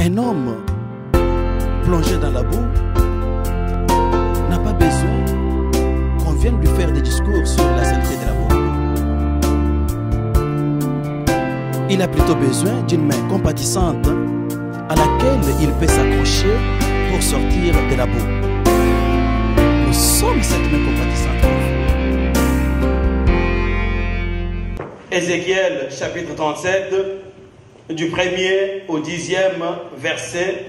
Un homme plongé dans la boue n'a pas besoin qu'on vienne lui faire des discours sur la saleté de la boue. Il a plutôt besoin d'une main compatissante à laquelle il peut s'accrocher pour sortir de la boue. Nous sommes cette main compatissante. Ézéchiel chapitre 37, du 1er au 10e verset,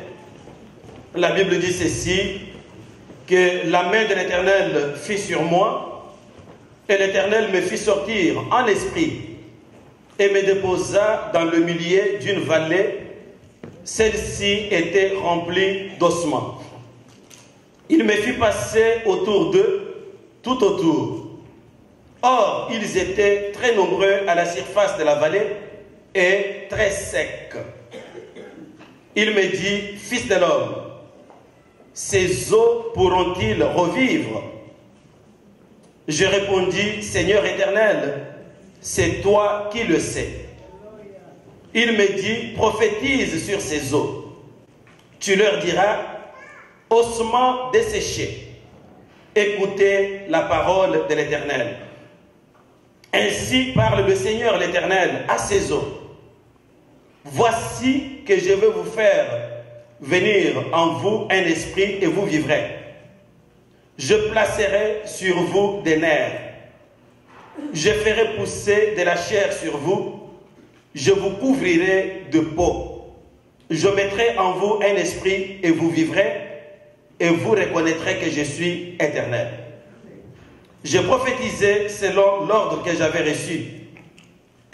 la Bible dit ceci, que la main de l'Éternel fit sur moi, et l'Éternel me fit sortir en esprit, et me déposa dans le milieu d'une vallée. Celle-ci était remplie d'ossements. Il me fit passer autour d'eux, tout autour. Or, ils étaient très nombreux à la surface de la vallée et très secs. Il me dit, fils de l'homme, ces eaux pourront-ils revivre? Je répondis, Seigneur éternel, c'est toi qui le sais. Il me dit, prophétise sur ces eaux. Tu leur diras, ossements desséchés, écoutez la parole de l'Éternel. Ainsi parle le Seigneur l'Éternel à ces eaux. Voici que je vais vous faire venir en vous un esprit et vous vivrez. Je placerai sur vous des nerfs. Je ferai pousser de la chair sur vous. Je vous couvrirai de peau. Je mettrai en vous un esprit et vous vivrez, et vous reconnaîtrez que je suis éternel. Je prophétisais selon l'ordre que j'avais reçu.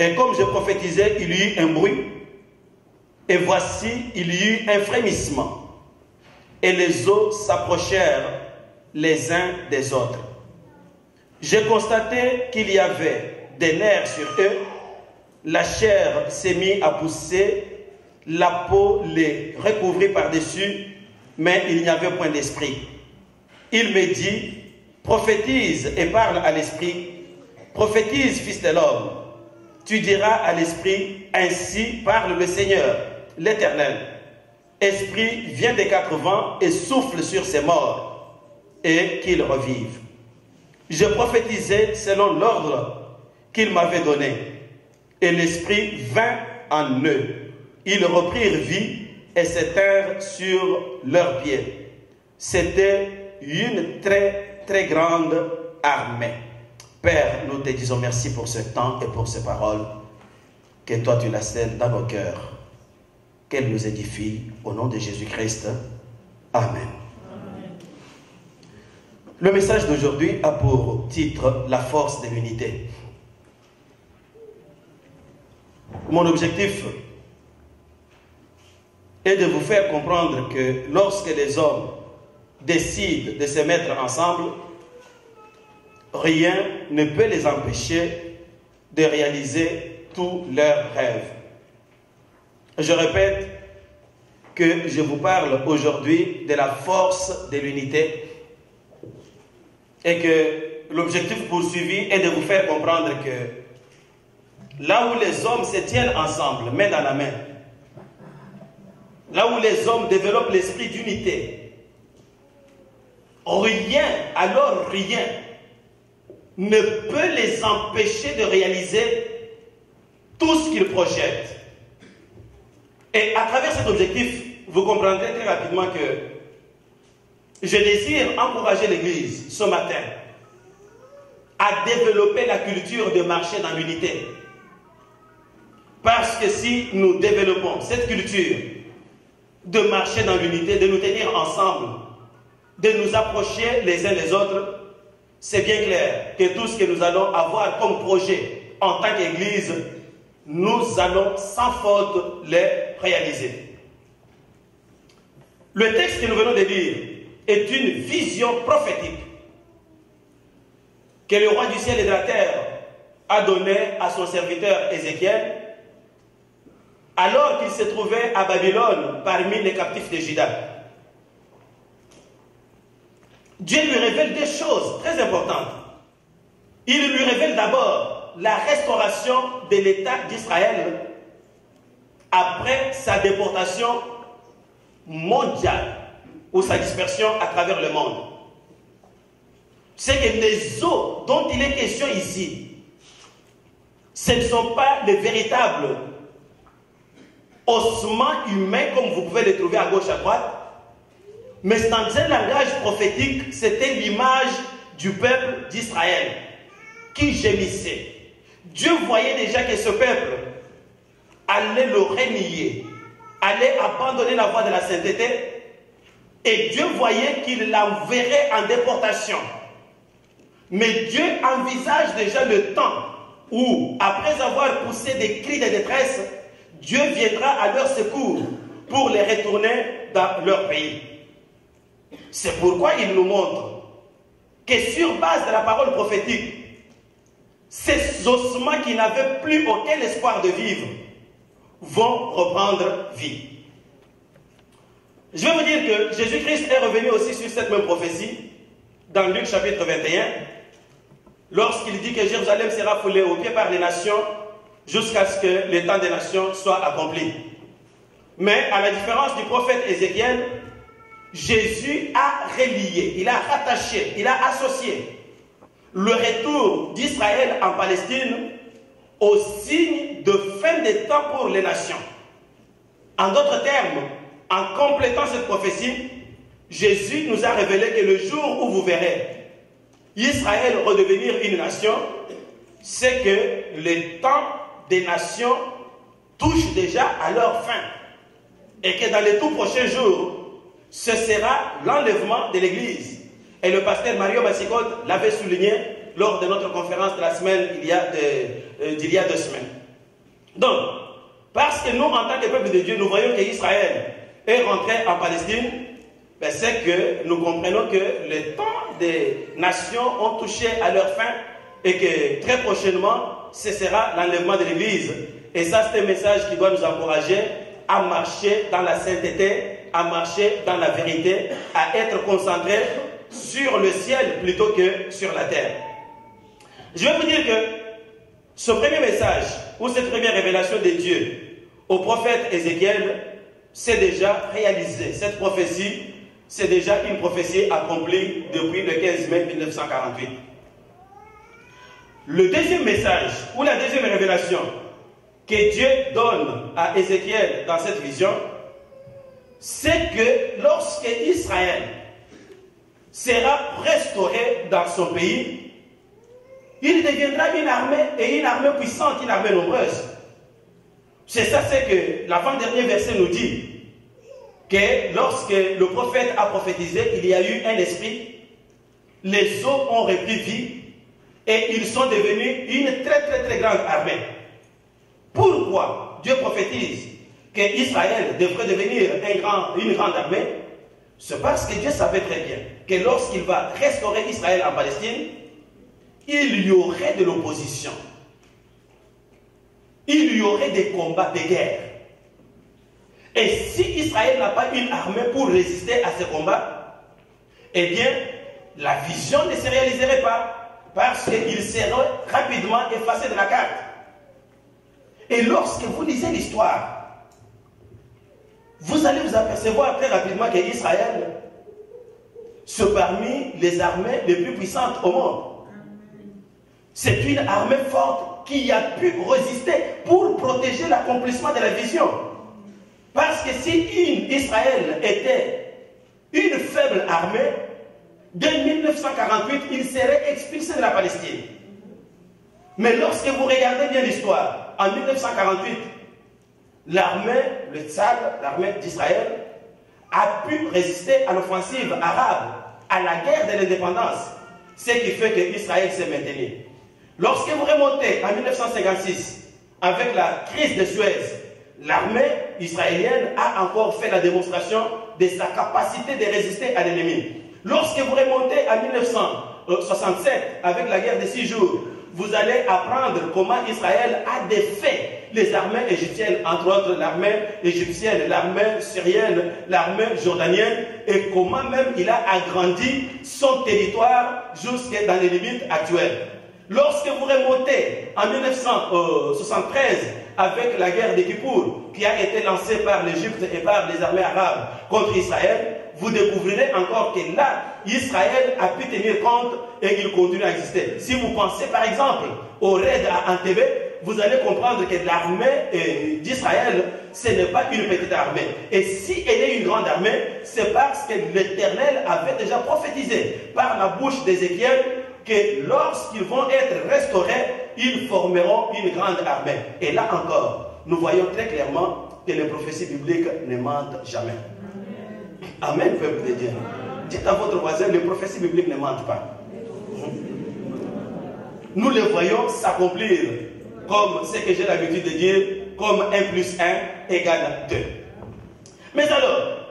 Et comme je prophétisais, il y eut un bruit. Et voici, il y eut un frémissement. Et les eaux s'approchèrent les uns des autres. J'ai constaté qu'il y avait des nerfs sur eux. La chair s'est mise à pousser. La peau les recouvrit par-dessus. Mais il n'y avait point d'esprit. Il me dit, prophétise et parle à l'esprit. Prophétise, fils de l'homme. Tu diras à l'esprit, ainsi parle le Seigneur, l'Éternel. Esprit, viens des quatre vents et souffle sur ces morts, et qu'ils revivent. Je prophétisais selon l'ordre qu'il m'avait donné, et l'esprit vint en eux. Ils reprirent vie et s'éteinrent sur leurs pieds. C'était une très grande armée. Père, nous te disons merci pour ce temps et pour ces paroles. Que toi tu la scelles dans nos cœurs. Qu'elle nous édifie au nom de Jésus-Christ. Amen. Amen. Le message d'aujourd'hui a pour titre la force de l'unité. Mon objectif est de vous faire comprendre que lorsque les hommes décident de se mettre ensemble, rien ne peut les empêcher de réaliser tous leurs rêves. Je répète que je vous parle aujourd'hui de la force de l'unité et que l'objectif poursuivi est de vous faire comprendre que là où les hommes se tiennent ensemble, main dans la main, là où les hommes développent l'esprit d'unité, rien, alors rien, ne peut les empêcher de réaliser tout ce qu'ils projettent. Et à travers cet objectif, vous comprendrez très rapidement que je désire encourager l'Église ce matin à développer la culture de marcher dans l'unité. Parce que si nous développons cette culture de marcher dans l'unité, de nous tenir ensemble, de nous approcher les uns des autres, c'est bien clair que tout ce que nous allons avoir comme projet en tant qu'Église, nous allons sans faute les réaliser. Le texte que nous venons de lire est une vision prophétique que le roi du ciel et de la terre a donnée à son serviteur Ézéchiel alors qu'il se trouvait à Babylone parmi les captifs de Juda. Dieu lui révèle des choses très importantes. Il lui révèle d'abord la restauration de l'État d'Israël après sa déportation mondiale ou sa dispersion à travers le monde. C'est que les eaux dont il est question ici, ce ne sont pas les véritables ossements humains comme vous pouvez les trouver à gauche, à droite, mais dans un langage prophétique, c'était l'image du peuple d'Israël qui gémissait. Dieu voyait déjà que ce peuple allait le renier, allait abandonner la voie de la sainteté, et Dieu voyait qu'il l'enverrait en déportation. Mais Dieu envisage déjà le temps où, après avoir poussé des cris de détresse, Dieu viendra à leur secours pour les retourner dans leur pays. C'est pourquoi il nous montre que sur base de la parole prophétique, ces ossements qui n'avaient plus aucun espoir de vivre vont reprendre vie. Je vais vous dire que Jésus-Christ est revenu aussi sur cette même prophétie dans Luc chapitre 21, lorsqu'il dit que Jérusalem sera foulée aux pieds par les nations jusqu'à ce que le temps des nations soit accompli. Mais à la différence du prophète Ézéchiel, Jésus a relié, il a rattaché, il a associé le retour d'Israël en Palestine au signe de fin des temps pour les nations. En d'autres termes, en complétant cette prophétie, Jésus nous a révélé que le jour où vous verrez Israël redevenir une nation, c'est que le temps des nations touche déjà à leur fin. Et que dans les tout prochains jours, ce sera l'enlèvement de l'Église. Et le pasteur Mario Massicotte l'avait souligné lors de notre conférence de la semaine, d'il y a 2 semaines. Donc, parce que nous, en tant que peuple de Dieu, nous voyons qu'Israël est rentré en Palestine, ben c'est que nous comprenons que le temps des nations ont touché à leur fin et que très prochainement, ce sera l'enlèvement de l'Église. Et ça, c'est un message qui doit nous encourager à marcher dans la sainteté, à marcher dans la vérité, à être concentré sur le ciel plutôt que sur la terre. Je vais vous dire que ce premier message, ou cette première révélation de Dieu au prophète Ézéchiel, c'est déjà réalisé. Cette prophétie, c'est déjà une prophétie accomplie depuis le 15 mai 1948. Le deuxième message, ou la deuxième révélation que Dieu donne à Ézéchiel dans cette vision, c'est que lorsque Israël sera restauré dans son pays, il deviendra une armée, et une armée puissante, une armée nombreuse. C'est ça, c'est que l'avant-dernier verset nous dit que lorsque le prophète a prophétisé, il y a eu un esprit, les eaux ont repris vie, et ils sont devenus une très grande armée. Pourquoi Dieu prophétise qu'Israël devrait devenir une grande armée? C'est parce que Dieu savait très bien que lorsqu'il va restaurer Israël en Palestine, il y aurait de l'opposition. Il y aurait des combats, des guerres. Et si Israël n'a pas une armée pour résister à ces combats, eh bien, la vision ne se réaliserait pas parce qu'il serait rapidement effacé de la carte. Et lorsque vous lisez l'histoire, vous allez vous apercevoir très rapidement qu'Israël, c'est parmi les armées les plus puissantes au monde. C'est une armée forte qui a pu résister pour protéger l'accomplissement de la vision. Parce que si Israël était une faible armée, dès 1948, il serait expulsé de la Palestine. Mais lorsque vous regardez bien l'histoire, en 1948, l'armée, le Tzad, l'armée d'Israël, a pu résister à l'offensive arabe, à la guerre de l'indépendance, ce qui fait qu'Israël s'est maintenu. Lorsque vous remontez en 1956, avec la crise de Suez, l'armée israélienne a encore fait la démonstration de sa capacité de résister à l'ennemi. Lorsque vous remontez en 1967, avec la guerre des 6 jours, vous allez apprendre comment Israël a défait les armées égyptiennes, entre autres l'armée égyptienne, l'armée syrienne, l'armée jordanienne, et comment même il a agrandi son territoire jusque dans les limites actuelles. Lorsque vous remontez en 1973 avec la guerre des Kippour qui a été lancée par l'Égypte et par les armées arabes contre Israël, vous découvrirez encore que là, Israël a pu tenir compte et il continue à exister. Si vous pensez par exemple au raid à Entebbe, vous allez comprendre que l'armée d'Israël, ce n'est pas une petite armée. Et si elle est une grande armée, c'est parce que l'Éternel avait déjà prophétisé par la bouche d'Ézéchiel que lorsqu'ils vont être restaurés, ils formeront une grande armée. Et là encore, nous voyons très clairement que les prophéties bibliques ne mentent jamais. Amen, peuple de Dieu. Dites à votre voisin, les prophéties bibliques ne mentent pas. Nous les voyons s'accomplir comme ce que j'ai l'habitude de dire, comme 1 plus 1 égale 2. Mais alors,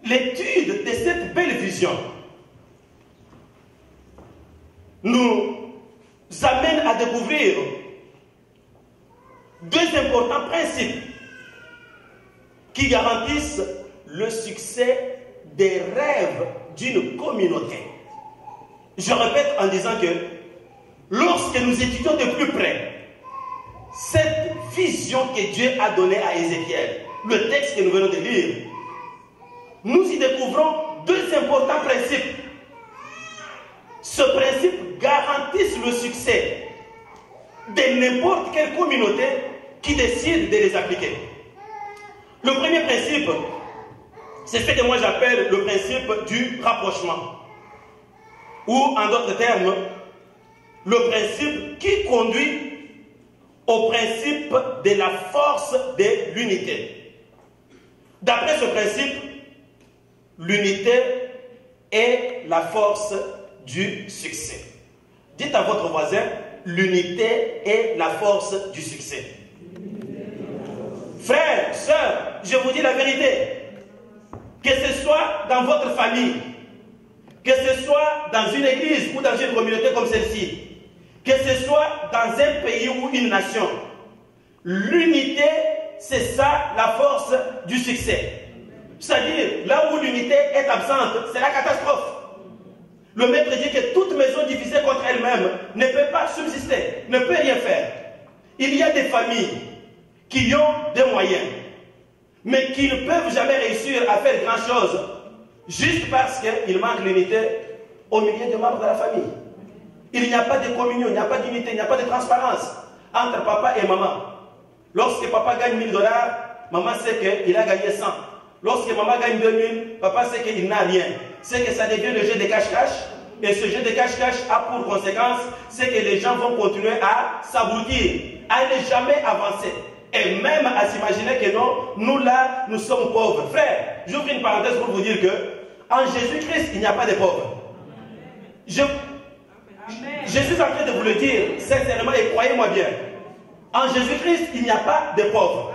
l'étude de cette belle vision nous amène à découvrir deux importants principes qui garantissent le succès des rêves d'une communauté. Je répète en disant que lorsque nous étudions de plus près cette vision que Dieu a donnée à Ézéchiel, le texte que nous venons de lire, nous y découvrons deux importants principes. Ce principe garantit le succès de n'importe quelle communauté qui décide de les appliquer. Le premier principe, c'est ce que moi j'appelle le principe du rapprochement. Ou en d'autres termes, le principe qui conduit au principe de la force de l'unité. D'après ce principe, l'unité est la force du succès. Dites à votre voisin, l'unité est la force du succès. Frères, sœurs, je vous dis la vérité. Que ce soit dans votre famille, que ce soit dans une église ou dans une communauté comme celle-ci, que ce soit dans un pays ou une nation, l'unité, c'est ça la force du succès. C'est-à-dire, là où l'unité est absente, c'est la catastrophe. Le maître dit que toute maison divisée contre elle-même ne peut pas subsister, ne peut rien faire. Il y a des familles qui ont des moyens, mais qui ne peuvent jamais réussir à faire grand-chose juste parce qu'il manque l'unité au milieu des membres de la famille. Il n'y a pas de communion, il n'y a pas d'unité, il n'y a pas de transparence entre papa et maman. Lorsque papa gagne $1000, maman sait qu'il a gagné 100. Lorsque maman gagne 2000, papa sait qu'il n'a rien. C'est que ça devient le jeu de cache-cache. Et ce jeu de cache-cache a pour conséquence, c'est que les gens vont continuer à s'abrutir, à ne jamais avancer. Et même à s'imaginer que non, nous là, nous sommes pauvres. Frère, j'ouvre une parenthèse pour vous dire que en Jésus-Christ, il n'y a pas de pauvres. Je suis en train de vous le dire sincèrement et croyez-moi bien. En Jésus-Christ, il n'y a pas de pauvres.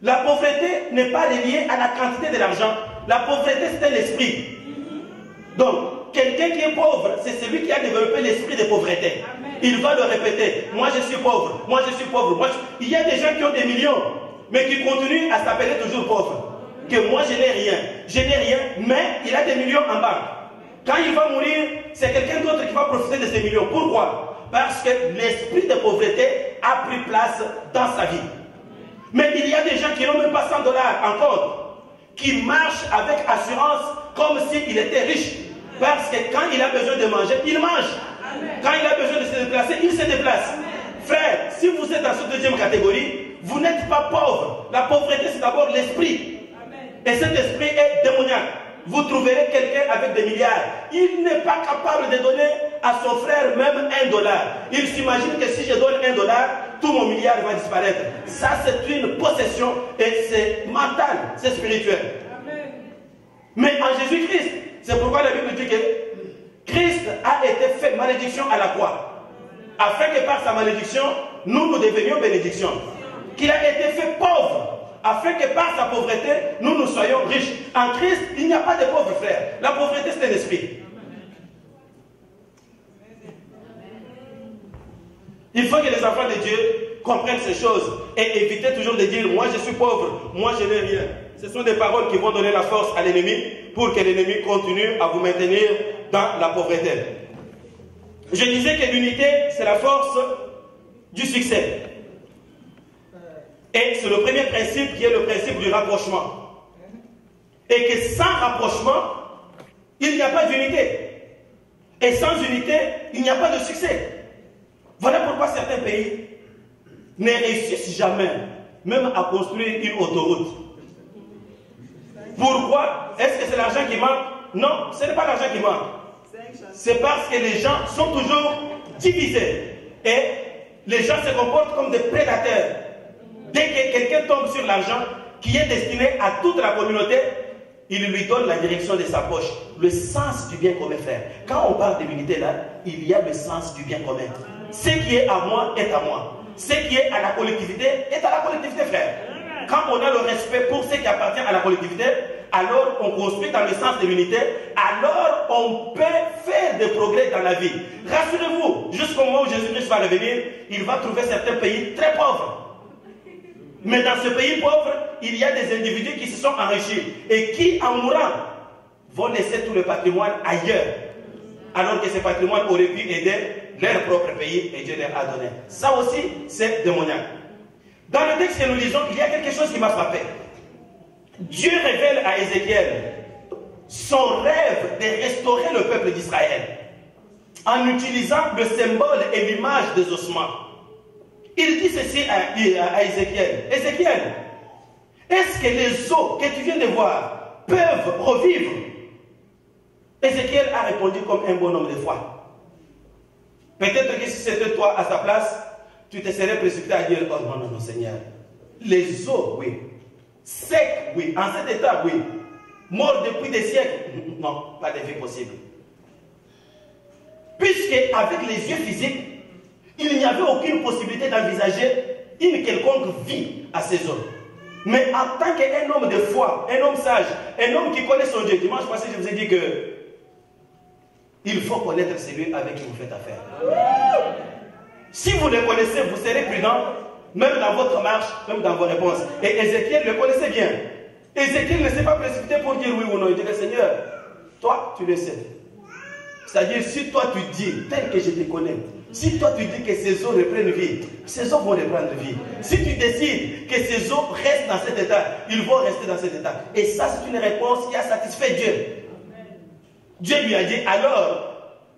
La pauvreté n'est pas liée à la quantité de l'argent. La pauvreté, c'est l'esprit. Donc, quelqu'un qui est pauvre, c'est celui qui a développé l'esprit de pauvreté. Il va le répéter. Moi, je suis pauvre. Moi, je suis pauvre. Il y a des gens qui ont des millions, mais qui continuent à s'appeler toujours pauvres. Que moi, je n'ai rien. Je n'ai rien, mais il a des millions en banque. Quand il va mourir, c'est quelqu'un d'autre qui va profiter de ces millions. Pourquoi? Parce que l'esprit de pauvreté a pris place dans sa vie. Mais il y a des gens qui n'ont même pas $100 en compte, qui marchent avec assurance comme s'il était riche. Parce que quand il a besoin de manger, il mange. Quand il a besoin de se déplacer, il se déplace. Frère, si vous êtes dans cette deuxième catégorie, vous n'êtes pas pauvre. La pauvreté, c'est d'abord l'esprit. Et cet esprit est démoniaque. Vous trouverez quelqu'un avec des milliards. Il n'est pas capable de donner à son frère même $1. Il s'imagine que si je donne $1, tout mon milliard va disparaître. Ça, c'est une possession et c'est mental, c'est spirituel. Mais en Jésus-Christ, c'est pourquoi la Bible dit que Christ a été fait malédiction à la croix, afin que par sa malédiction, nous devenions bénédiction. Qu'il a été fait pauvre, afin que par sa pauvreté, nous soyons riches. En Christ, il n'y a pas de pauvres, frères. La pauvreté, c'est un esprit. Il faut que les enfants de Dieu comprennent ces choses et éviter toujours de dire « moi je suis pauvre, moi je n'ai rien ». Ce sont des paroles qui vont donner la force à l'ennemi pour que l'ennemi continue à vous maintenir dans la pauvreté. Je disais que l'unité, c'est la force du succès. Et c'est le premier principe qui est le principe du rapprochement. Et que sans rapprochement, il n'y a pas d'unité. Et sans unité, il n'y a pas de succès. Voilà pourquoi certains pays ne réussissent jamais, même à construire une autoroute. Pourquoi? Est-ce que c'est l'argent qui manque? Non, ce n'est pas l'argent qui manque. C'est parce que les gens sont toujours divisés. Et les gens se comportent comme des prédateurs. Dès que quelqu'un tombe sur l'argent qui est destiné à toute la communauté, il lui donne la direction de sa poche. Le sens du bien commun, frère. Quand on parle de l'unité là, il y a le sens du bien commun. Ce qui est à moi est à moi. Ce qui est à la collectivité est à la collectivité, frère. Quand on a le respect pour ce qui appartient à la collectivité, alors on construit dans le sens de l'unité, alors on peut faire des progrès dans la vie. Rassurez-vous, jusqu'au moment où Jésus-Christ va revenir, il va trouver certains pays très pauvres. Mais dans ce pays pauvre, il y a des individus qui se sont enrichis et qui, en mourant, vont laisser tout le patrimoine ailleurs. Alors que ce patrimoine aurait pu aider leur propre pays et Dieu leur a donné. Ça aussi, c'est démoniaque. Dans le texte que nous lisons, il y a quelque chose qui m'a frappé. Dieu révèle à Ézéchiel son rêve de restaurer le peuple d'Israël en utilisant le symbole et l'image des ossements. Il dit ceci à Ézéchiel. Ézéchiel, est-ce que les os que tu viens de voir peuvent revivre? Ézéchiel a répondu comme un bon homme de foi. Peut-être que si c'était toi à sa place, tu te serais précipité à dire, oh non, non, non, Seigneur. Les os, oui. Secs, oui. En cet état, oui. Morts depuis des siècles, non, pas de vie possible. Puisque avec les yeux physiques, il n'y avait aucune possibilité d'envisager une quelconque vie à ces hommes. Mais en tant qu'un homme de foi, un homme sage, un homme qui connaît son Dieu, dimanche passé, je vous ai dit que il faut connaître celui avec qui vous faites affaire. Si vous le connaissez, vous serez prudent, même dans votre marche, même dans vos réponses. Et Ézéchiel le connaissait bien. Ézéchiel ne s'est pas précipité pour dire oui ou non. Il dit, Seigneur, toi, tu le sais. C'est-à-dire, si toi tu dis, tel que je te connais, si toi tu dis que ces eaux reprennent vie, ces eaux vont reprendre vie. Si tu décides que ces eaux restent dans cet état, ils vont rester dans cet état. Et ça, c'est une réponse qui a satisfait Dieu. Dieu lui a dit, alors,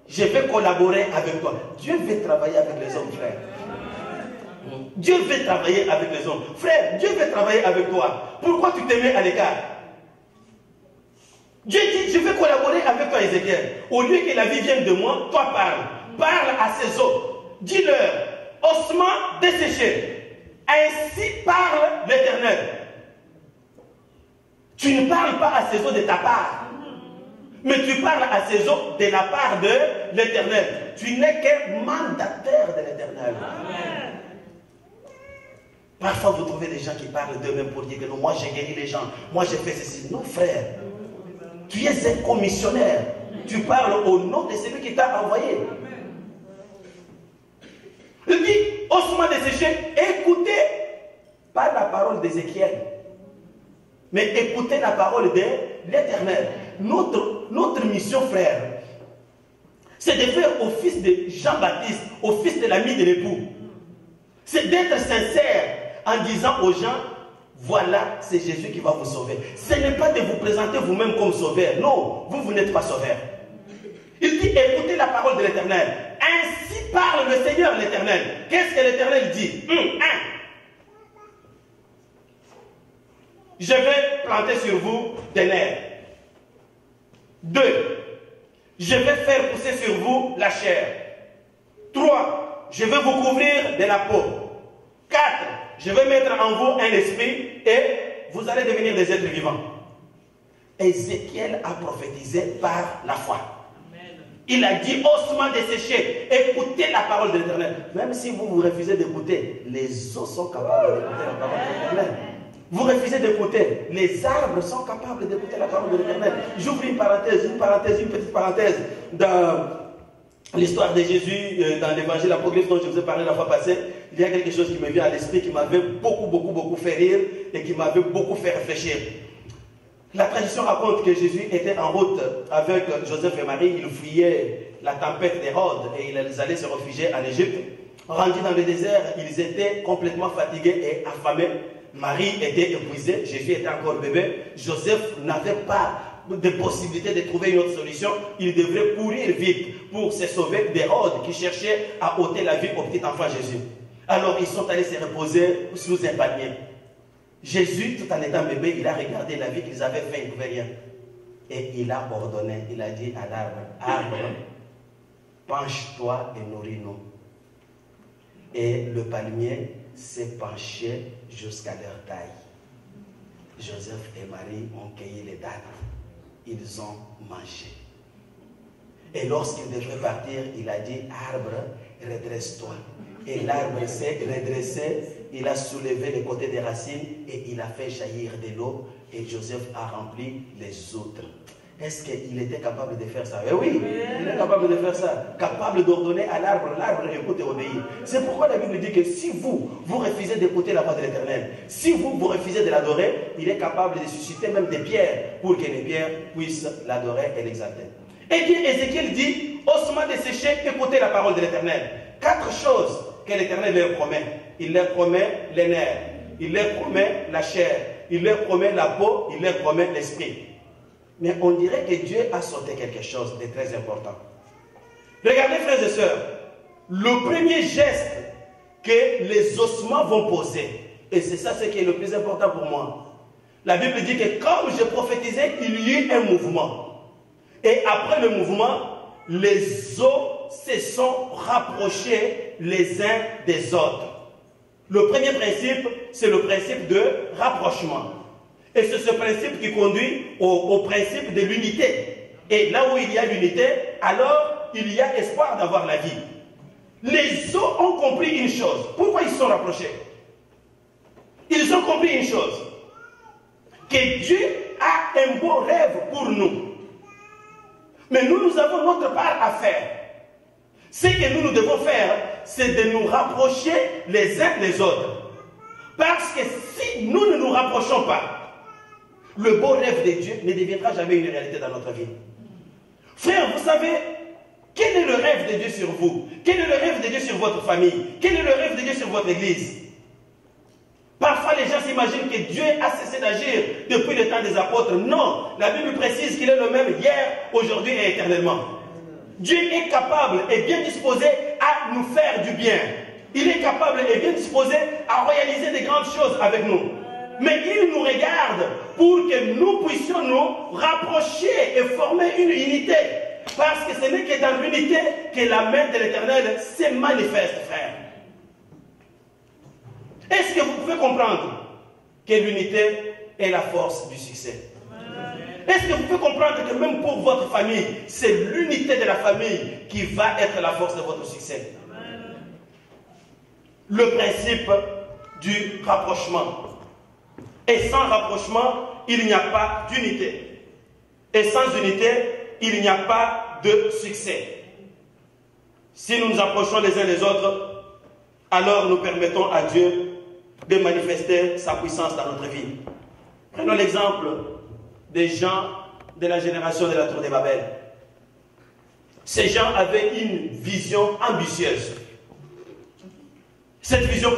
je vais collaborer avec toi. Dieu veut travailler avec les hommes, frère. Dieu veut travailler avec les hommes. Frère, Dieu veut travailler avec toi. Pourquoi tu te mets à l'écart? Dieu dit, je vais collaborer avec toi, Ézéchiel. Au lieu que la vie vienne de moi, toi parle. Parle à ces eaux. Dis-leur, ossements desséchés. Ainsi parle l'Éternel. Tu ne parles pas à ces eaux de ta part. Mais tu parles à ces eaux de la part de l'Éternel. Tu n'es qu'un mandataire de l'Éternel. Parfois, vous trouvez des gens qui parlent d'eux-mêmes pour dire que non, moi j'ai guéri les gens, moi j'ai fait ceci. Non, frère. Tu es un commissionnaire. Tu parles au nom de celui qui t'a envoyé. Il dit, ossements desséchés, écoutez pas la parole d'Ézéchiel, mais écoutez la parole de l'Éternel. Notre mission, frère, c'est de faire office de Jean-Baptiste, office de l'ami de l'époux. C'est d'être sincère en disant aux gens, voilà, c'est Jésus qui va vous sauver. Ce n'est pas de vous présenter vous-même comme sauveur. Non, vous n'êtes pas sauveur. Il dit, écoutez la parole de l'Éternel. Ainsi parle le Seigneur l'Éternel. Qu'est-ce que l'Éternel dit? Je vais planter sur vous des nerfs. 2. Je vais faire pousser sur vous la chair. 3. Je vais vous couvrir de la peau. 4. Je vais mettre en vous un esprit et vous allez devenir des êtres vivants. Ézéchiel a prophétisé par la foi. Il a dit, ossements desséchés, écoutez la parole de l'Éternel. Même si vous refusez d'écouter, les os sont capables d'écouter la parole de l'Éternel. Vous refusez d'écouter, les arbres sont capables d'écouter la parole de l'Éternel. J'ouvre une petite parenthèse dans l'histoire de Jésus, dans l'évangile apocryphe dont je vous ai parlé la fois passée. Il y a quelque chose qui me vient à l'esprit, qui m'avait beaucoup fait rire et qui m'avait beaucoup fait réfléchir. La tradition raconte que Jésus était en route avec Joseph et Marie. Ils fuyaient la tempête d'Hérode et ils allaient se réfugier en Égypte. Rendus dans le désert, ils étaient complètement fatigués et affamés. Marie était épuisée, Jésus était encore bébé. Joseph n'avait pas de possibilité de trouver une autre solution. Il devrait courir vite pour se sauver d'Hérode qui cherchait à ôter la vie au petit enfant Jésus. Alors ils sont allés se reposer sous un palmier. Jésus, tout en étant bébé, il a regardé la vie qu'ils avaient fait, il ne pouvait rien. Et il a ordonné, il a dit à l'arbre, arbre, penche-toi et nourris-nous. Et le palmier s'est penché jusqu'à leur taille. Joseph et Marie ont cueilli les dattes. Ils ont mangé. Et lorsqu'il devait partir, il a dit, arbre, redresse-toi. Et l'arbre s'est redressé, il a soulevé les côtés des racines et il a fait jaillir de l'eau. Et Joseph a rempli les outres. Est-ce qu'il était capable de faire ça? Oui, il est capable de faire ça. Capable d'ordonner à l'arbre, l'arbre écoute et obéit. C'est pourquoi la Bible dit que si vous refusez d'écouter la voix de l'Éternel, si vous refusez de l'adorer, il est capable de susciter même des pierres pour que les pierres puissent l'adorer et l'exalter. Et bien Ézéchiel dit, osement desséché, écoutez la parole de l'Éternel. 4 choses que l'Éternel leur promet. Il leur promet les nerfs, il leur promet la chair, il leur promet la peau, il leur promet l'esprit. Mais on dirait que Dieu a sauté quelque chose de très important. Regardez, frères et sœurs, le premier geste que les ossements vont poser, et c'est ça ce qui est le plus important pour moi. La Bible dit que comme je prophétisais, il y eut un mouvement. Et après le mouvement, les os se sont rapprochés les uns des autres. Le premier principe, c'est le principe de rapprochement. Et c'est ce principe qui conduit au principe de l'unité. Et là où il y a l'unité, alors il y a espoir d'avoir la vie. Les os ont compris une chose. Pourquoi ils se sont rapprochés? Ils ont compris une chose. Que Dieu a un beau rêve pour nous. Mais nous avons notre part à faire. Ce que nous devons faire, c'est de nous rapprocher les uns des autres. Parce que si nous ne nous rapprochons pas, le beau rêve de Dieu ne deviendra jamais une réalité dans notre vie. Frère, vous savez, quel est le rêve de Dieu sur vous? Quel est le rêve de Dieu sur votre famille? Quel est le rêve de Dieu sur votre église? Parfois, les gens s'imaginent que Dieu a cessé d'agir depuis le temps des apôtres. Non, la Bible précise qu'il est le même hier, aujourd'hui et éternellement. Dieu est capable et bien disposé à nous faire du bien. Il est capable et bien disposé à réaliser des grandes choses avec nous. Mais il nous regarde pour que nous puissions nous rapprocher et former une unité. Parce que ce n'est que dans l'unité que la main de l'Éternel se manifeste, frère. Est-ce que vous pouvez comprendre que l'unité est la force du succès? Est-ce que vous pouvez comprendre que même pour votre famille, c'est l'unité de la famille qui va être la force de votre succès? Le principe du rapprochement. Et sans rapprochement, il n'y a pas d'unité. Et sans unité, il n'y a pas de succès. Si nous nous approchons les uns des autres, alors nous permettons à Dieu de manifester sa puissance dans notre vie. Prenons l'exemple des gens de la génération de la Tour de Babel. Ces gens avaient une vision ambitieuse. Cette vision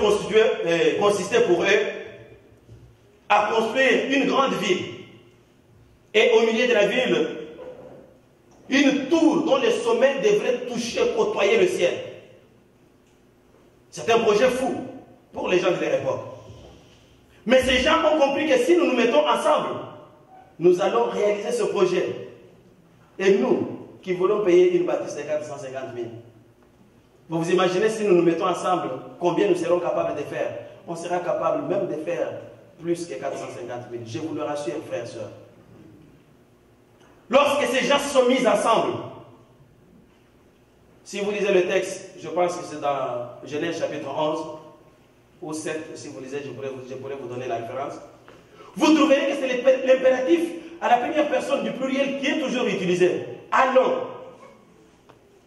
consistait pour eux à construire une grande ville. Et au milieu de la ville, une tour dont le sommet devrait toucher, côtoyer le ciel. C'est un projet fou pour les gens de leur époque. Mais ces gens ont compris que si nous nous mettons ensemble, nous allons réaliser ce projet. Et nous, qui voulons payer une bâtisse de 450 000, vous vous imaginez si nous nous mettons ensemble, combien nous serons capables de faire? On sera capable même de faire plus que 450 000. Je vous le rassure, frères et sœurs. Lorsque ces gens se sont mis ensemble, si vous lisez le texte, je pense que c'est dans Genèse chapitre 11, ou 7, si vous lisez, je pourrais vous donner la référence. Vous trouverez que c'est l'impératif à la première personne du pluriel qui est toujours utilisé. Allons,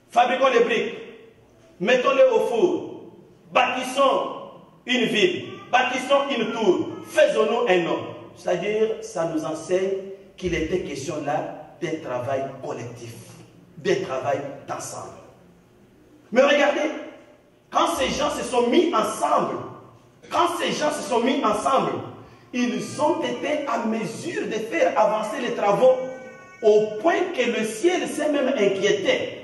fabriquons les briques, mettons-les au four, bâtissons une ville, bâtissons une tour, faisons-nous un homme. C'est-à-dire, ça nous enseigne qu'il était question là d'un travail collectif, d'un travail d'ensemble. Mais regardez, quand ces gens se sont mis ensemble, ils ont été à mesure de faire avancer les travaux au point que le ciel s'est même inquiété.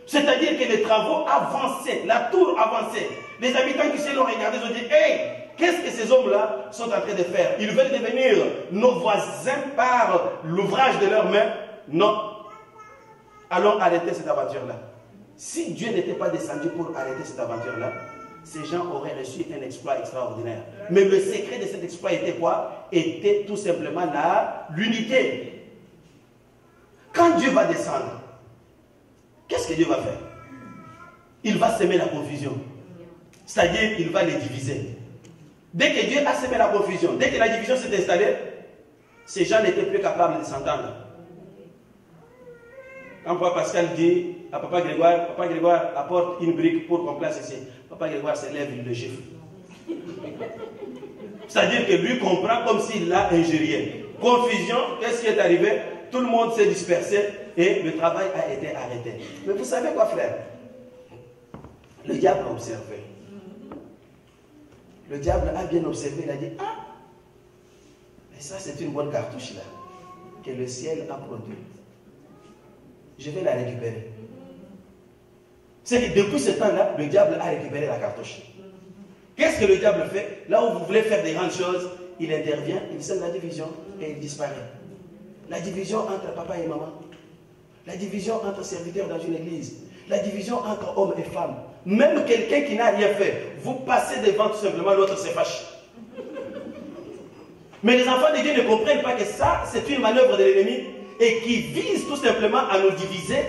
C'est-à-dire que les travaux avançaient, la tour avançait. Les habitants du ciel ont regardé, ils ont dit, hey, qu'est-ce que ces hommes-là sont en train de faire? Ils veulent devenir nos voisins par l'ouvrage de leurs mains? Non. Allons arrêter cette aventure-là. Si Dieu n'était pas descendu pour arrêter cette aventure-là, ces gens auraient reçu un exploit extraordinaire. Mais le secret de cet exploit était quoi? Était tout simplement l'unité. Quand Dieu va descendre, qu'est-ce que Dieu va faire? Il va semer la confusion. C'est-à-dire, il va les diviser. Dès que Dieu a semé la confusion, dès que la division s'est installée, ces gens n'étaient plus capables de s'entendre. Quand Papa Pascal dit à Papa Grégoire apporte une brique pour qu'on place ici. Papa Grégoire se lève, il le gifle. C'est-à-dire que lui comprend comme s'il l'a injurié. Confusion, qu'est-ce qui est arrivé? Tout le monde s'est dispersé et le travail a été arrêté. Mais vous savez quoi, frère? Le diable a observé. Le diable a bien observé, il a dit, ah, mais ça c'est une bonne cartouche là, que le ciel a produit. Je vais la récupérer. C'est que depuis ce temps-là, le diable a récupéré la cartouche. Qu'est-ce que le diable fait? Là où vous voulez faire des grandes choses, il intervient, il sème la division et il disparaît. La division entre papa et maman. La division entre serviteurs dans une église. La division entre hommes et femmes. Même quelqu'un qui n'a rien fait, vous passez devant tout simplement, l'autre se fâche. Mais les enfants de Dieu ne comprennent pas que ça, c'est une manœuvre de l'ennemi et qui vise tout simplement à nous diviser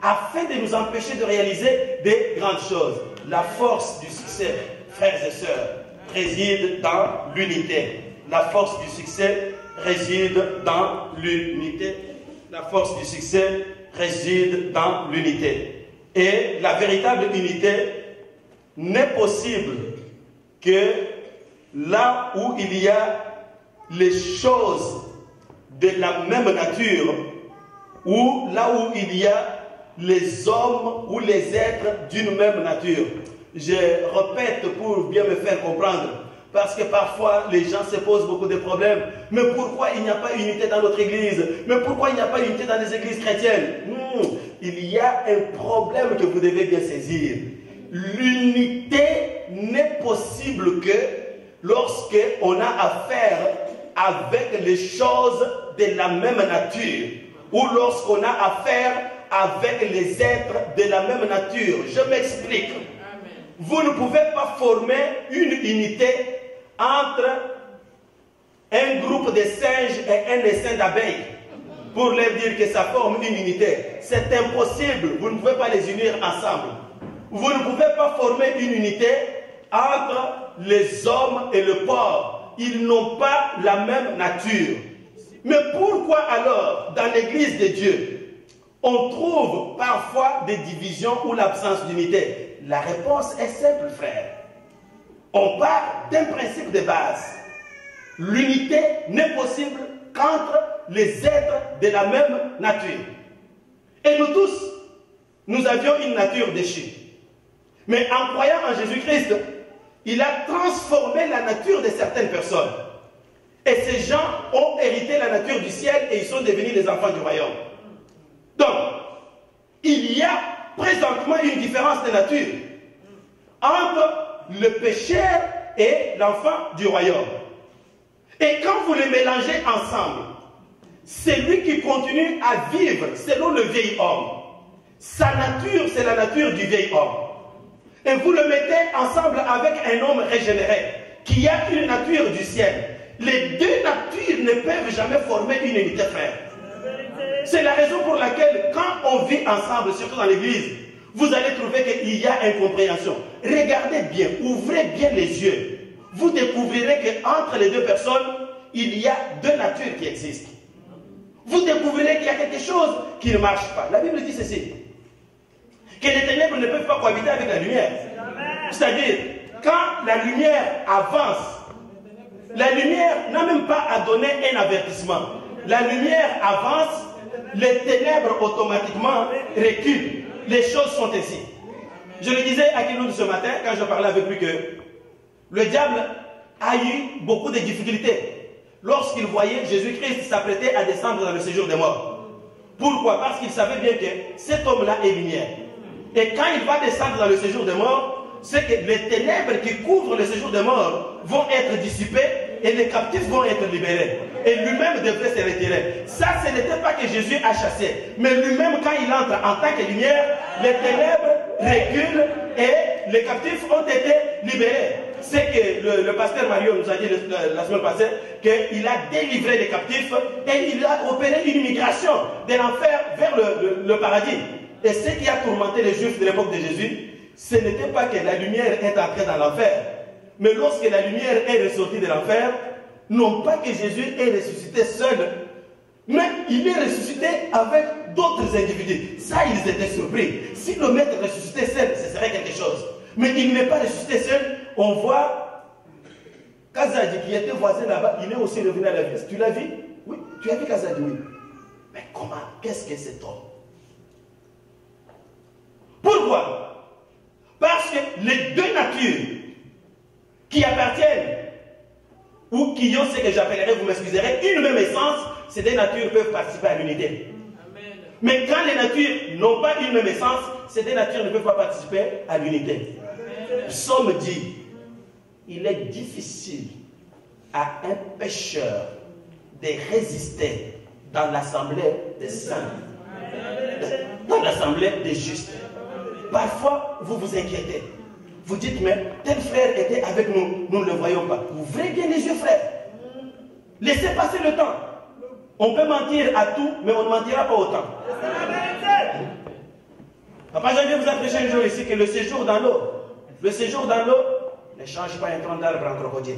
afin de nous empêcher de réaliser des grandes choses. La force du succès, frères et sœurs, réside dans l'unité. La force du succès réside dans l'unité. La force du succès réside dans l'unité. Et la véritable unité n'est possible que là où il y a les choses de la même nature, ou là où il y a les hommes ou les êtres d'une même nature. Je répète pour bien me faire comprendre, parce que parfois les gens se posent beaucoup de problèmes. Mais pourquoi il n'y a pas unité dans notre église? Mais pourquoi il n'y a pas unité dans les églises chrétiennes? Il y a un problème que vous devez bien saisir. L'unité n'est possible que lorsque on a affaire avec les choses de la même nature, ou lorsqu'on a affaire avec les êtres de la même nature. Je m'explique. Vous ne pouvez pas former une unité entre un groupe de singes et un essaim d'abeilles pour leur dire que ça forme une unité. C'est impossible. Vous ne pouvez pas les unir ensemble. Vous ne pouvez pas former une unité entre les hommes et le porc. Ils n'ont pas la même nature. Mais pourquoi alors, dans l'église de Dieu, on trouve parfois des divisions ou l'absence d'unité? La réponse est simple, frère. On part d'un principe de base. L'unité n'est possible qu'entre les êtres de la même nature. Et nous tous, nous avions une nature déchue. Mais en croyant en Jésus-Christ, il a transformé la nature de certaines personnes. Et ces gens ont hérité la nature du ciel et ils sont devenus les enfants du royaume. Donc, il y a présentement une différence de nature entre le pécheur et l'enfant du royaume. Et quand vous les mélangez ensemble, celui qui continue à vivre selon le vieil homme, sa nature, c'est la nature du vieil homme. Et vous le mettez ensemble avec un homme régénéré, qui a une nature du ciel. Les deux natures ne peuvent jamais former une unité, frère. C'est la raison pour laquelle, quand on vit ensemble, surtout dans l'église, vous allez trouver qu'il y a incompréhension. Regardez bien, ouvrez bien les yeux. Vous découvrirez qu'entre les deux personnes, il y a deux natures qui existent. Vous découvrirez qu'il y a quelque chose qui ne marche pas. La Bible dit ceci, que les ténèbres ne peuvent pas cohabiter avec la lumière. C'est-à-dire, quand la lumière avance, la lumière n'a même pas à donner un avertissement. La lumière avance, les ténèbres automatiquement reculent. Les choses sont ainsi. Je le disais à Kiloud ce matin, quand je parlais avec lui, que le diable a eu beaucoup de difficultés lorsqu'il voyait Jésus-Christ s'apprêter à descendre dans le séjour des morts. Pourquoi? Parce qu'il savait bien que cet homme-là est lumière. Et quand il va descendre dans le séjour des morts, c'est que les ténèbres qui couvrent le séjour des morts vont être dissipées et les captifs vont être libérés. Et lui-même devrait se retirer. Ça, ce n'était pas que Jésus a chassé. Mais lui-même, quand il entre en tant que lumière, les ténèbres reculent et les captifs ont été libérés. C'est que le pasteur Mario nous a dit la semaine passée qu'il a délivré les captifs et il a opéré une migration de l'enfer vers le paradis. Et ce qui a tourmenté les Juifs de l'époque de Jésus, ce n'était pas que la lumière est entrée dans l'enfer, mais lorsque la lumière est ressortie de l'enfer, non pas que Jésus est ressuscité seul, mais il est ressuscité avec d'autres individus. Ça, ils étaient surpris. Si le maître ressuscitait seul, ce serait quelque chose. Mais il n'est pas ressuscité seul. On voit Kazadi qui était voisin là-bas, il est aussi revenu à la vie. Tu l'as vu? Oui. Tu as vu Kazadi? Oui. Mais comment? Qu'est-ce que cet homme? Pourquoi? Parce que les deux natures qui appartiennent ou qui ont ce que j'appellerai, vous m'excuserez, une même essence, ces deux natures peuvent participer à l'unité. Mais quand les natures n'ont pas une même essence, ces deux natures ne peuvent pas participer à l'unité. Psaume dit, il est difficile à un pécheur de résister dans l'assemblée des saints, dans l'assemblée des justes. Parfois, vous vous inquiétez. Vous dites, mais tel frère était avec nous, nous ne le voyons pas. Ouvrez bien les yeux, frère. Laissez passer le temps. On peut mentir à tout, mais on ne mentira pas au temps. Papa, je viens vous apprêcher un jour ici que le séjour dans l'eau, ne change pas un tronc d'arbre en crocodile.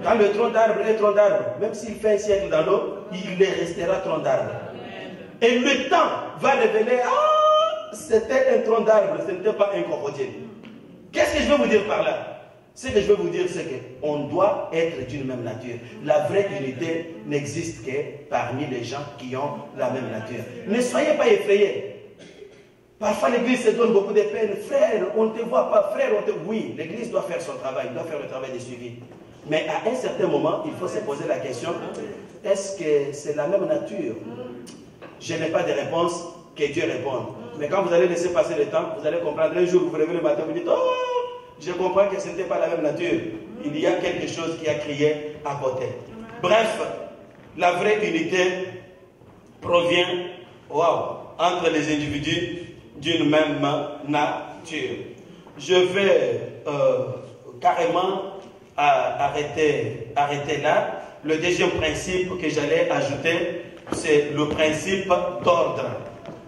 Quand le tronc d'arbre est tronc d'arbre, même s'il fait un siècle dans l'eau, il restera tronc d'arbre. Et le temps va révéler, c'était un tronc d'arbre, ce n'était pas un crocodile. Qu'est-ce que je veux vous dire par là? Ce que je veux vous dire, c'est qu'on doit être d'une même nature. La vraie unité n'existe que parmi les gens qui ont la même nature. Ne soyez pas effrayés. Parfois, l'Église se donne beaucoup de peine. Frère, on ne te voit pas. Frère, on te... Oui, l'Église doit faire son travail, doit faire le travail de suivi. Mais à un certain moment, il faut se poser la question, est-ce que c'est la même nature? Je n'ai pas de réponse, que Dieu réponde. Mais quand vous allez laisser passer le temps, vous allez comprendre. Un jour, vous vous levez le matin, vous dites, oh, je comprends que ce n'était pas la même nature. Il y a quelque chose qui a crié à côté. Bref, la vraie unité provient, entre les individus d'une même nature. Je vais carrément arrêter là. Le deuxième principe que j'allais ajouter, c'est le principe d'ordre.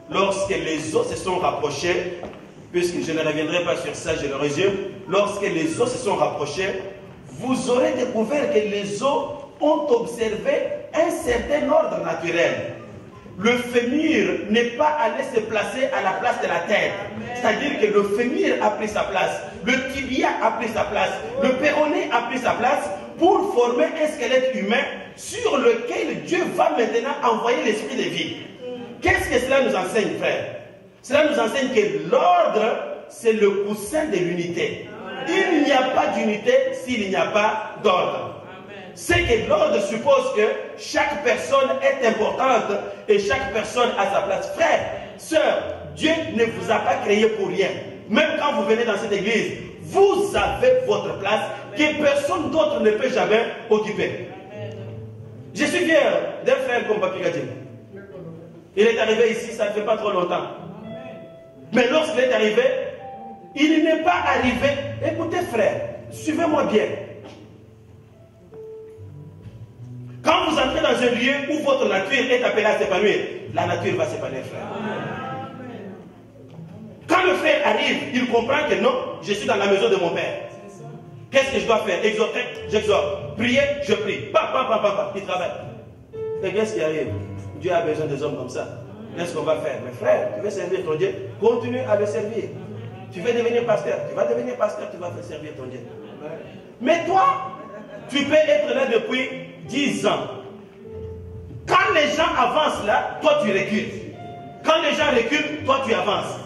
Lorsque les os se sont rapprochés, puisque je ne reviendrai pas sur ça, je le résume, lorsque les os se sont rapprochés, vous aurez découvert que les os ont observé un certain ordre naturel. Le fémur n'est pas allé se placer à la place de la tête. C'est-à-dire que le fémur a pris sa place, le tibia a pris sa place, le péroné a pris sa place pour former un squelette humain sur lequel Dieu va maintenant envoyer l'esprit de vie. Qu'est-ce que cela nous enseigne, frère? Cela nous enseigne que l'ordre, c'est le coussin de l'unité. Il n'y a pas d'unité s'il n'y a pas d'ordre. C'est que l'ordre suppose que chaque personne est importante et chaque personne a sa place. Frère, sœur, Dieu ne vous a pas créé pour rien. Même quand vous venez dans cette église, vous avez votre place que personne d'autre ne peut jamais occuper. Je suis fier d'un frère comme Papi Gadjim. Il est arrivé ici, ça ne fait pas trop longtemps. Mais lorsqu'il est arrivé, il n'est pas arrivé. Écoutez frère, suivez-moi bien. Quand vous entrez dans un lieu où votre nature est appelée à s'épanouir, la nature va s'épanouir, frère. Quand le frère arrive, il comprend que non, je suis dans la maison de mon père. Qu'est-ce que je dois faire? Exhorter, j'exhorte. Prier, je prie. Il travaille. Et qu'est-ce qui arrive? Dieu a besoin des hommes comme ça. Qu'est-ce qu'on va faire? Mais frère, tu veux servir ton Dieu, continue à le servir. Tu veux devenir pasteur, tu vas devenir pasteur, tu vas faire servir ton Dieu. Mais toi, tu peux être là depuis 10 ans. Quand les gens avancent là, toi tu recules. Quand les gens reculent, toi tu avances.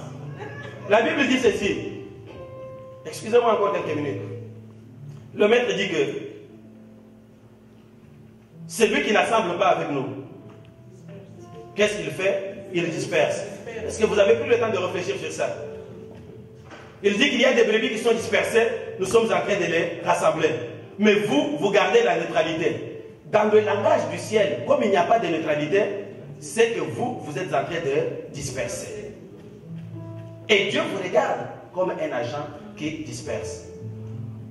La Bible dit ceci. Excusez-moi encore quelques minutes. Le maître dit que celui qui n'assemble pas avec nous, qu'est-ce qu'il fait? Il disperse. Est-ce que vous avez pris le temps de réfléchir sur ça? Il dit qu'il y a des brebis qui sont dispersées, nous sommes en train de les rassembler. Mais vous, vous gardez la neutralité. Dans le langage du ciel, comme il n'y a pas de neutralité, c'est que vous êtes en train de disperser. Et Dieu vous regarde comme un agent qui disperse.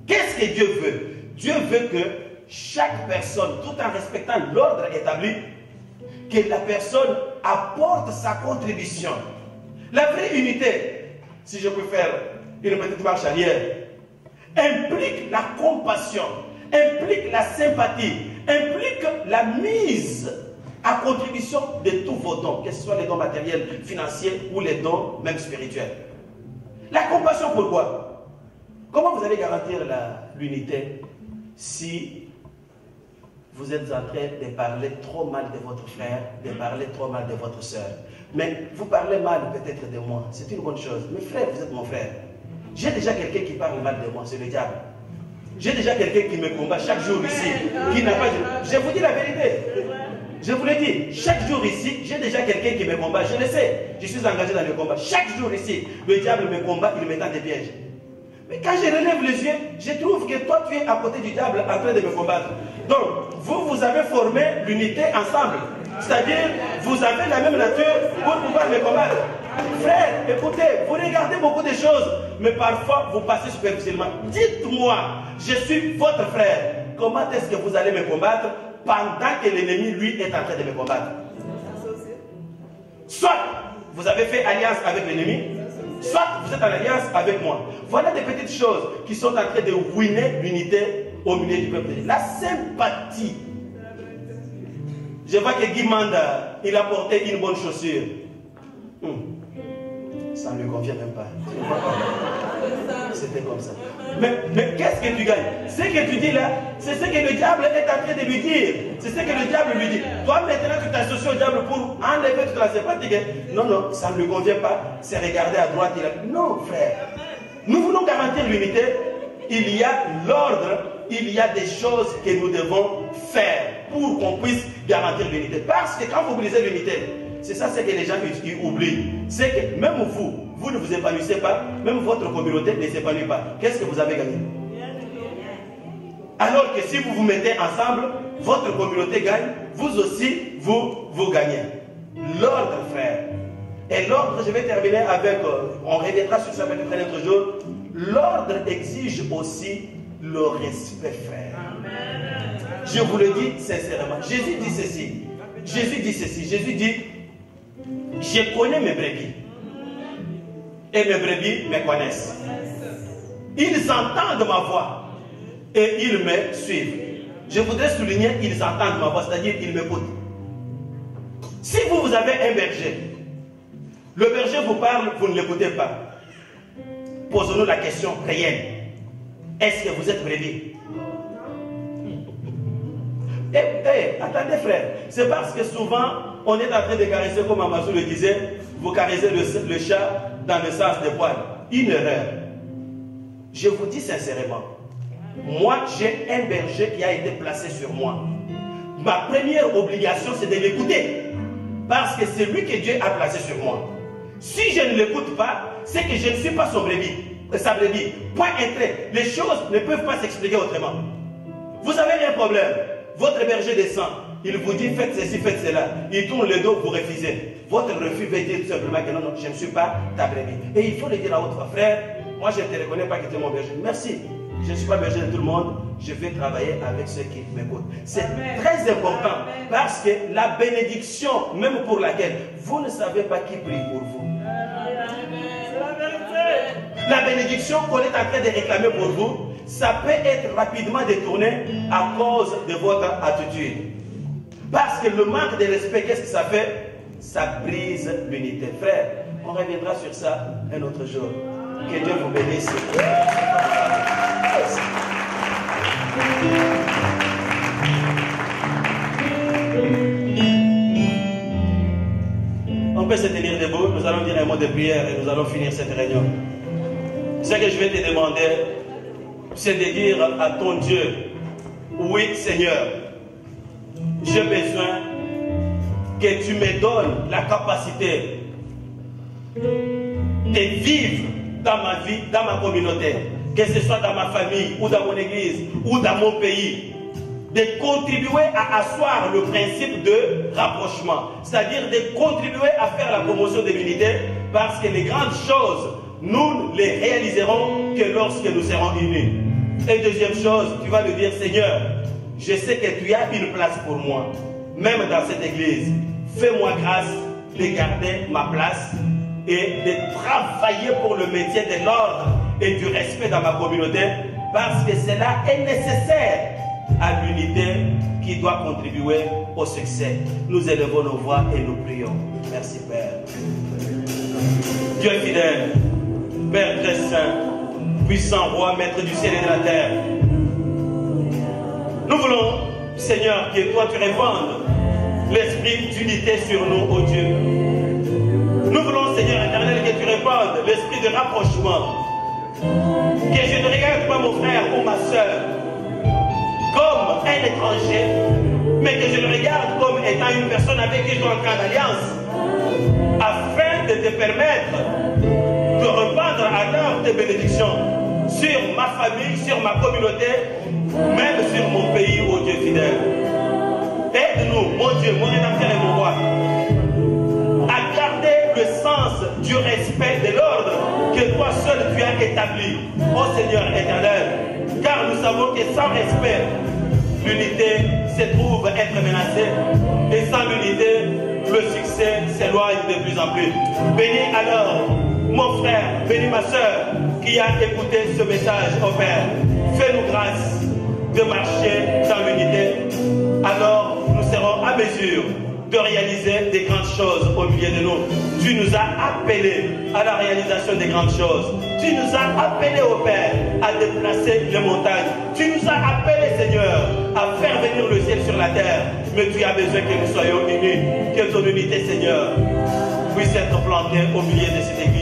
Qu'est-ce que Dieu veut? Dieu veut que chaque personne, tout en respectant l'ordre établi, que la personne apporte sa contribution. La vraie unité, si je peux faire une petite marche arrière, implique la compassion, implique la sympathie, implique la mise à contribution de tous vos dons, que ce soit les dons matériels, financiers ou les dons même spirituels. La compassion, pourquoi? Comment vous allez garantir l'unité si vous êtes en train de parler trop mal de votre frère, de parler trop mal de votre soeur? Mais vous parlez mal peut-être de moi, c'est une bonne chose. Mais frère, vous êtes mon frère. J'ai déjà quelqu'un qui parle mal de moi, c'est le diable. J'ai déjà quelqu'un qui me combat chaque jour ici, qui n'a pas... Je vous dis la vérité. Je vous l'ai dit, chaque jour ici, j'ai déjà quelqu'un qui me combat, je le sais. Je suis engagé dans le combat. Chaque jour ici, le diable me combat, il me tend des pièges. Mais quand je relève les yeux, je trouve que toi, tu es à côté du diable en train de me combattre. Donc, vous avez formé l'unité ensemble. C'est-à-dire, vous avez la même nature pour pouvoir me combattre. Frère, écoutez, vous regardez beaucoup de choses, mais parfois, vous passez superficiellement. Dites-moi, je suis votre frère. Comment est-ce que vous allez me combattre pendant que l'ennemi, lui, est en train de me combattre? Soit vous avez fait alliance avec l'ennemi, soit vous êtes en alliance avec moi. Voilà des petites choses qui sont en train de ruiner l'unité au milieu du peuple. La sympathie. Je vois que Guy Manda, il a porté une bonne chaussure. Ça ne lui convient même pas. C'était comme ça. Mais qu'est-ce que tu gagnes? Ce que tu dis là, c'est ce que le diable est en train de lui dire. C'est ce que le diable lui dit. Toi maintenant tu t'associes au diable pour enlever toute la sympathie. Non, non, ça ne lui convient pas. C'est regarder à droite. Non, frère. Nous voulons garantir l'unité. Il y a l'ordre, il y a des choses que nous devons faire pour qu'on puisse garantir l'unité. Parce que quand vous brisez l'unité, c'est ça ce que les gens oublient. C'est que même vous ne vous épanouissez pas, même votre communauté ne s'épanouit pas. Qu'est-ce que vous avez gagné? Alors que si vous vous mettez ensemble, votre communauté gagne, vous aussi, vous gagnez. L'ordre, frère. Et l'ordre, je vais terminer avec, on reviendra sur ça peut-être un autre jour. L'ordre exige aussi le respect, frère. Je vous le dis sincèrement. Jésus dit ceci. Jésus dit ceci. Jésus dit, je connais mes brebis. Et mes brebis me connaissent. Ils entendent ma voix. Et ils me suivent. Je voudrais souligner, ils entendent ma voix, c'est-à-dire ils m'écoutent. Si vous avez un berger, le berger vous parle, vous ne l'écoutez pas. Posons-nous la question réelle. Est-ce que vous êtes brebis? Attendez frère, c'est parce que souvent, on est en train de caresser, comme Amazou le disait, vous caressez le chat dans le sens des poils. Une erreur. Je vous dis sincèrement, moi j'ai un berger qui a été placé sur moi. Ma première obligation c'est de l'écouter. Parce que c'est lui que Dieu a placé sur moi. Si je ne l'écoute pas, c'est que je ne suis pas son brebis, sa brebis. Point et trait. Les choses ne peuvent pas s'expliquer autrement. Vous avez un problème. Votre berger descend. Il vous dit faites ceci, faites cela. Il tourne le dos, vous refusez. Votre refus veut dire tout simplement que non, non, je ne suis pas ta brebis. Et il faut le dire à votre frère, moi je ne te reconnais pas que tu es mon berger. Merci. Je ne suis pas berger de tout le monde. Je vais travailler avec ceux qui m'écoutent. C'est très important parce que la bénédiction, même pour laquelle vous ne savez pas qui prie pour vous. La bénédiction qu'on est en train de réclamer pour vous, ça peut être rapidement détourné à cause de votre attitude. Parce que le manque de respect, qu'est-ce que ça fait? Ça brise l'unité. Frère, on reviendra sur ça un autre jour. Que Dieu vous bénisse. On peut se tenir debout, nous allons dire un mot de prière et nous allons finir cette réunion. Ce que je vais te demander, c'est de dire à ton Dieu, oui Seigneur, j'ai besoin que tu me donnes la capacité de vivre dans ma vie, dans ma communauté, que ce soit dans ma famille, ou dans mon église, ou dans mon pays, de contribuer à asseoir le principe de rapprochement, c'est-à-dire de contribuer à faire la promotion de l'unité, parce que les grandes choses, nous les réaliserons que lorsque nous serons unis. Et deuxième chose, tu vas lui dire, Seigneur, je sais que tu as une place pour moi, même dans cette église. Fais-moi grâce de garder ma place et de travailler pour le métier de l'ordre et du respect dans ma communauté, parce que cela est nécessaire à l'unité qui doit contribuer au succès. Nous élevons nos voix et nous prions. Merci Père. Dieu est fidèle, Père très saint, puissant roi, maître du ciel et de la terre. Nous voulons, Seigneur, que toi tu répandes l'esprit d'unité sur nous, ô Dieu. Nous voulons, Seigneur éternel, que tu répandes l'esprit de rapprochement. Que je ne regarde pas mon frère ou ma soeur comme un étranger, mais que je le regarde comme étant une personne avec qui je dois entrer en alliance, afin de te permettre de répandre alors tes bénédictions sur ma famille, sur ma communauté, même sur mon pays, ô Dieu fidèle. Aide-nous, mon Dieu, mon rédempteur et mon roi, à garder le sens du respect de l'ordre que toi seul tu as établi, ô Seigneur éternel, car nous savons que sans respect, l'unité se trouve être menacée, et sans l'unité, le succès s'éloigne de plus en plus. Bénis alors mon frère, bénis ma soeur qui a écouté ce message, ô Père. Fais-nous grâce de marcher dans l'unité, alors nous serons à mesure de réaliser des grandes choses au milieu de nous. Tu nous as appelés à la réalisation des grandes choses. Tu nous as appelés, ô Père, à déplacer les montagnes. Tu nous as appelés, Seigneur, à faire venir le ciel sur la terre. Mais tu as besoin que nous soyons unis. Que ton unité, Seigneur, puisse être plantée au milieu de cette église.